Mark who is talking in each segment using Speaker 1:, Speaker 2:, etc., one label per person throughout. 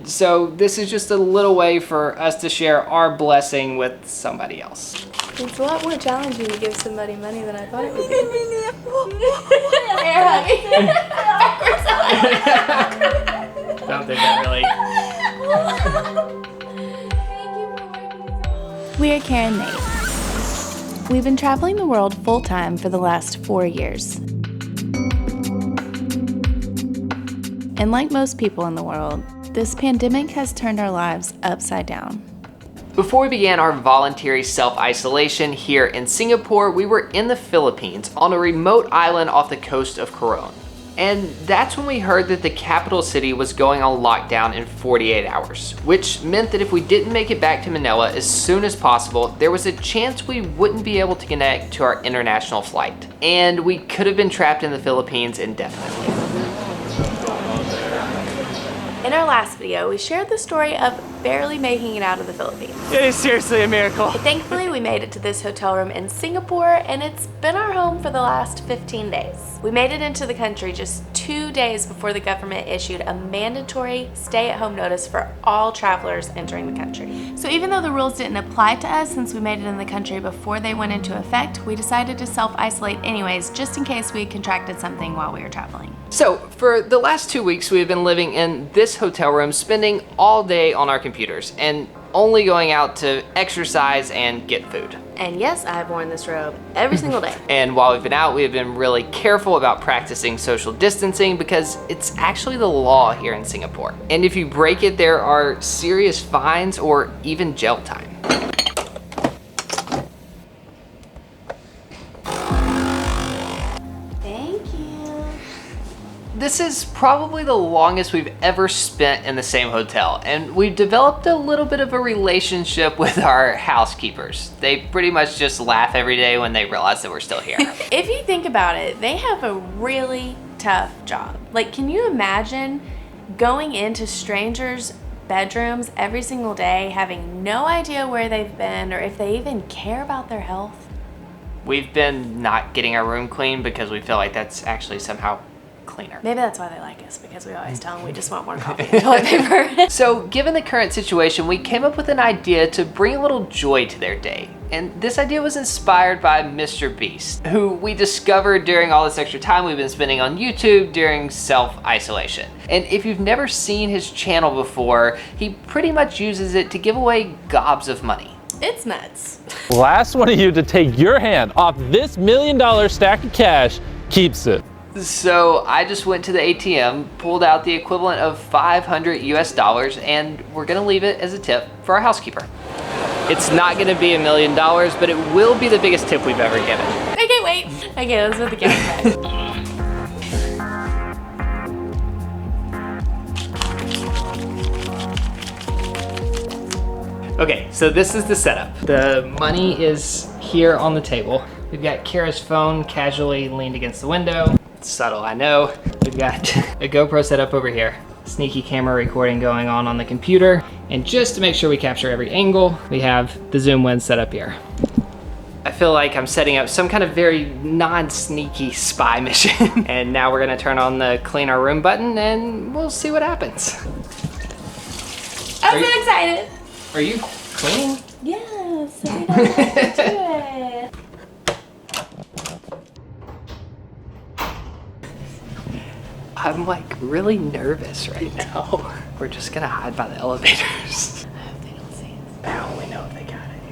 Speaker 1: So this is just a little way for us to share our blessing with somebody else.
Speaker 2: It's a lot more challenging to give somebody money than I thought it would be.
Speaker 1: Don't think that really.
Speaker 3: We're Karen Nate. We've been traveling the world full-time for the last 4 years. And like most people in the world, this pandemic has turned our lives upside down.
Speaker 1: Before we began our voluntary self-isolation here in Singapore, we were in the Philippines on a remote island off the coast of Coron. And that's when we heard that the capital city was going on lockdown in 48 hours, which meant that if we didn't make it back to Manila as soon as possible, there was a chance we wouldn't be able to connect to our international flight. And we could have been trapped in the Philippines indefinitely.
Speaker 3: In our last video, we shared the story of barely making it out of the Philippines.
Speaker 1: It is seriously a miracle.
Speaker 3: But thankfully, we made it to this hotel room in Singapore, and it's been our home for the last 15 days. We made it into the country just 2 days before the government issued a mandatory stay-at-home notice for all travelers entering the country. So even though the rules didn't apply to us since we made it in the country before they went into effect, we decided to self-isolate anyways, just in case we had contracted something while we were traveling.
Speaker 1: So for the last 2 weeks, we have been living in this hotel room, spending all day on our computers and only going out to exercise and get food.
Speaker 3: And yes, I've worn this robe every single day.
Speaker 1: And while we've been out, we have been really careful about practicing social distancing because it's actually the law here in Singapore. And if you break it, there are serious fines or even jail time. This is probably the longest we've ever spent in the same hotel, and we've developed a little bit of a relationship with our housekeepers. They pretty much just laugh every day when they realize that we're still here.
Speaker 3: If you think about it, they have a really tough job. Like, can you imagine going into strangers' bedrooms every single day, having no idea where they've been or if they even care about their health? We've
Speaker 1: been not getting our room clean because we feel like that's actually somehow cleaner.
Speaker 3: Maybe that's why they like us, because we always tell them we just want more coffee and toilet paper.
Speaker 1: So given the current situation, we came up with an idea to bring a little joy to their day. And this idea was inspired by Mr. Beast, who we discovered during all this extra time we've been spending on YouTube during self-isolation. And if you've never seen his channel before, he pretty much uses it to give away gobs of money.
Speaker 3: It's nuts.
Speaker 4: Last one of you to take your hand off this $1 million stack of cash keeps it.
Speaker 1: So I just went to the ATM, pulled out the equivalent of $500 US, and we're gonna leave it as a tip for our housekeeper. It's not gonna be $1 million, but it will be the biggest tip we've ever given.
Speaker 3: I can't wait. Okay, let's put the camera back.
Speaker 1: Okay, so this is the setup. The money is here on the table. We've got Kara's phone casually leaned against the window. It's subtle, I know. We've got a GoPro set up over here. Sneaky camera recording going on the computer. And just to make sure we capture every angle, we have the zoom lens set up here. I feel like I'm setting up some kind of very non-sneaky spy mission. And now we're gonna turn on the clean our room button and we'll see what happens.
Speaker 3: I'm so excited.
Speaker 1: Are you cleaning?
Speaker 3: Yes, we don't have to do it.
Speaker 1: I'm like really nervous right now. We're just gonna hide by the elevators.
Speaker 3: I hope they don't see us.
Speaker 1: I only know if they got it.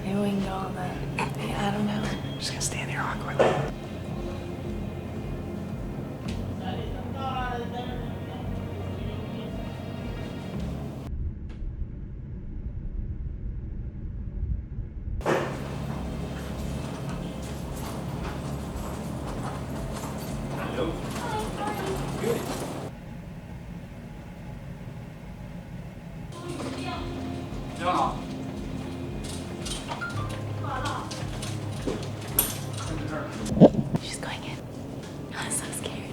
Speaker 3: Maybe we can go on the, I don't know.
Speaker 1: I'm just gonna stand here awkwardly.
Speaker 3: She's going in. I'm so scared.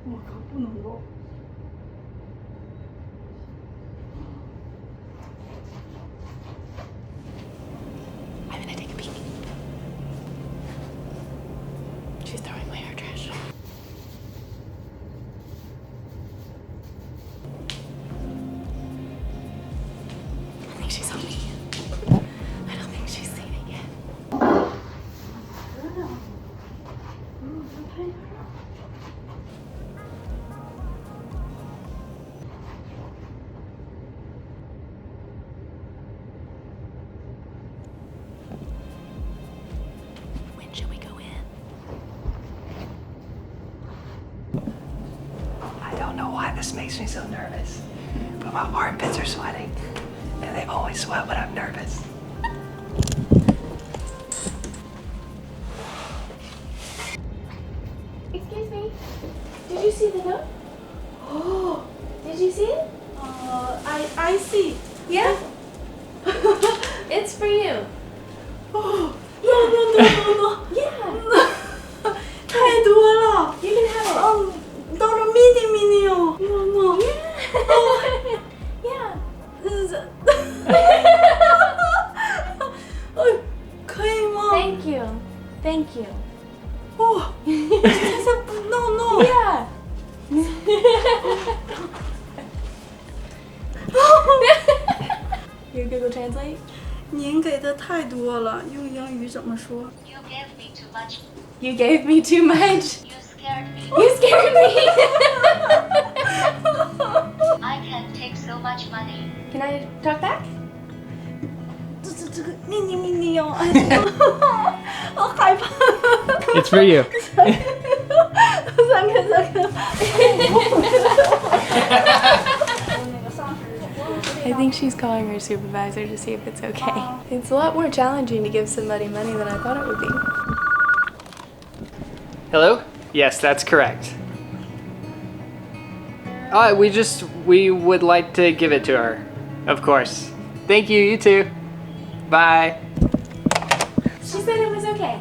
Speaker 2: 我靠，不能够。
Speaker 3: I'm gonna take a peek. She's throwing away our trash. I think she's on me. I don't think she's seen it yet. When should we go in?
Speaker 1: I don't know why this makes me so nervous, but my armpits are sweating, and they always sweat when I'm nervous.
Speaker 3: Excuse me. Did you see the note?
Speaker 2: Oh,
Speaker 3: Did you see it?
Speaker 2: I see.
Speaker 3: Yeah. It's for you.
Speaker 2: Oh, no.
Speaker 3: Yeah.
Speaker 2: 太多了。
Speaker 3: You can have it.
Speaker 2: 哦，到了 mini 哦。no.
Speaker 3: Yeah.
Speaker 2: 哎，可以吗？
Speaker 3: Thank you. Thank you.
Speaker 2: 哦，no.
Speaker 3: Yeah. Your Google Translate?
Speaker 2: 您给的太多了，用英语怎么说？
Speaker 5: You gave me too much.
Speaker 3: You gave me too much.
Speaker 5: You scared me.
Speaker 3: You scared me.
Speaker 5: I can take so much money.
Speaker 3: Can I talk back?
Speaker 2: 这个 mini 哦，哎，好害怕。
Speaker 1: It's for you.
Speaker 2: 三个。
Speaker 3: I think she's calling her supervisor to see if it's okay. It's a lot more challenging to give somebody money than I thought it would be.
Speaker 1: Hello? Yes, that's correct. We would like to give it to her. Of course. Thank you, you too. Bye.
Speaker 3: She said it was okay.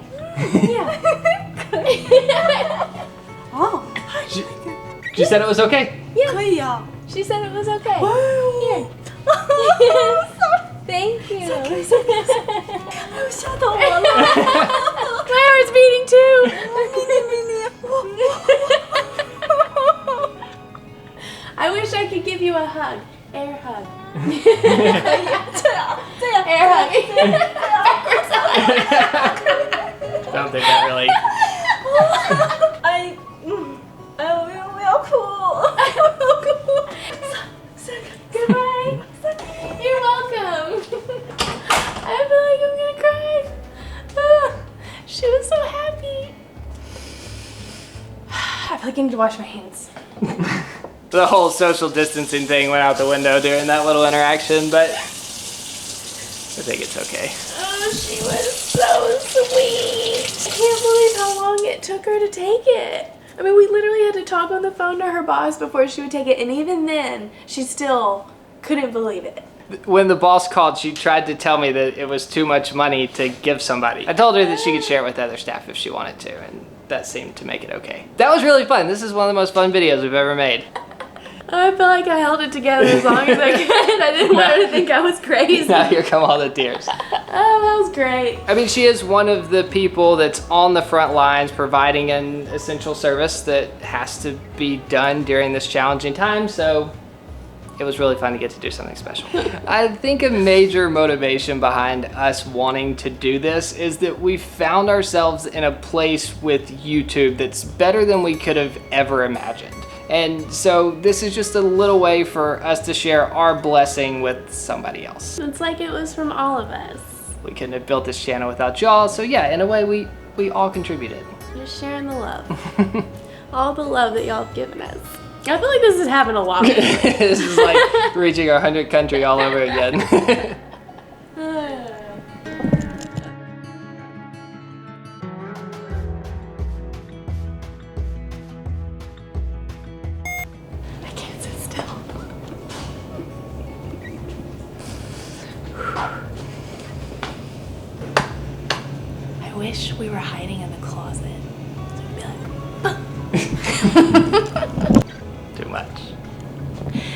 Speaker 3: Yeah.
Speaker 2: 哦，
Speaker 1: She said it was okay.
Speaker 2: 可以啊。
Speaker 3: She said it was okay.
Speaker 2: 哦，
Speaker 3: Thank you.
Speaker 2: 吓到我了。
Speaker 3: My heart's beating too.
Speaker 2: mini
Speaker 3: I wish I could give you a hug. Air hug.
Speaker 2: 这样
Speaker 3: Air hug.
Speaker 1: I don't think that really.
Speaker 2: 哎，我要哭。
Speaker 3: Goodbye. You're welcome. I feel like I'm gonna cry. She was so happy. I feel like I need to wash my hands.
Speaker 1: The whole social distancing thing went out the window during that little interaction, but I think it's okay.
Speaker 3: Oh, she was so sweet. I can't believe how long it took her to take it. I mean, we literally had to talk on the phone to her boss before she would take it, and even then, she still couldn't believe it.
Speaker 1: When the boss called, she tried to tell me that it was too much money to give somebody. I told her that she could share it with other staff if she wanted to, and that seemed to make it okay. That was really fun. This is one of the most fun videos we've ever made.
Speaker 3: I feel like I held it together as long as I could. I didn't want her to think I was crazy.
Speaker 1: Now here come all the tears.
Speaker 3: Oh, that was great.
Speaker 1: I mean, she is one of the people that's on the front lines providing an essential service that has to be done during this challenging time, so it was really fun to get to do something special. I think a major motivation behind us wanting to do this is that we found ourselves in a place with YouTube that's better than we could have ever imagined. And so this is just a little way for us to share our blessing with somebody else.
Speaker 3: It's like it was from all of us.
Speaker 1: We couldn't have built this channel without y'all, so yeah, in a way we all contributed.
Speaker 3: Just sharing the love. All the love that y'all have given us. I feel like this has happened a lot.
Speaker 1: This is like reaching our 100th country all over again.
Speaker 3: I can't sit still. I wish we were hiding in the closet. So we'd be like,
Speaker 1: much.